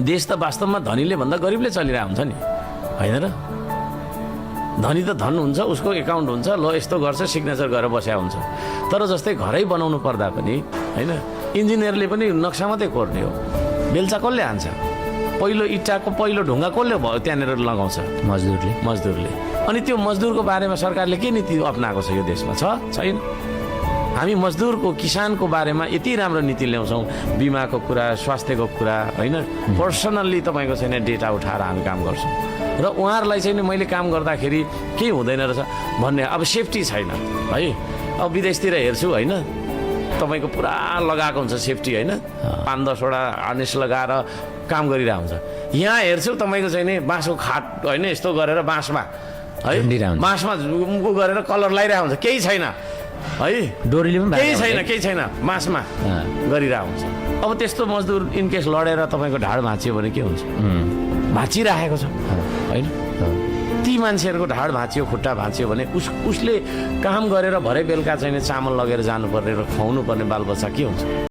देश त वास्तवमा धनीले भन्दा गरिबले चलिरहेको हुन्छ नि, होइन र? धनी त धन हुन्छ, उसको एकाउन्ट हुन्छ, ल यस्तो गर्छ, सिग्नेचर गरेर बस्या हुन्छ। तर जस्तै घरै बनाउनु पर्दा पनि होइन, इन्जिनियरले पनि नक्सा मात्रै कोर्ने हो, बेल्चा कसले हान्छ? पहिलो इट्टाको पहिलो ढुङ्गा कसले भयो त्यहाँनिर लगाउँछ? मजदुरले। अनि त्यो मजदुरको बारेमा सरकारले के नीति अप्नाएको छ यो देशमा? छैन। हामी मजदुरको किसानको बारेमा यति राम्रो नीति ल्याउँछौँ, बिमाको कुरा, स्वास्थ्यको कुरा, होइन, पर्सनल्ली तपाईँको चाहिँ डेटा उठाएर हामी काम गर्छौँ। र उहाँहरूलाई चाहिँ मैले काम गर्दाखेरि केही हुँदैन रहेछ भन्ने, अब सेफ्टी छैन है। अब विदेशतिर हेर्छु होइन, तपाईँको पुरा लगाएको हुन्छ सेफ्टी, होइन, 5-10वटा हार्नेस लगाएर काम गरिरहेको हुन्छ। यहाँ हेर्छु तपाईँको चाहिँ नि बाँसको खाट, होइन, यस्तो गरेर बाँसमा है, बाँसमा उ गरेर कलर लगाइरहेको हुन्छ, केही छैन है, डोरीले पनि केही छैन, बाँसमा गरिरहेको हुन्छ। अब त्यस्तो मजदुर इनकेस लडेर तपाईँको ढाड भाँचियो भने के हुन्छ? भाँचिरहेको छ, होइन? ती मान्छेहरूको ढाड भाँचियो, खुट्टा भाँचियो भने उसले काम गरेर भरे बेलुका चाहिँ चामल लगेर जानुपर्ने र खुवाउनु पर्ने बालबच्चा के हुन्छ?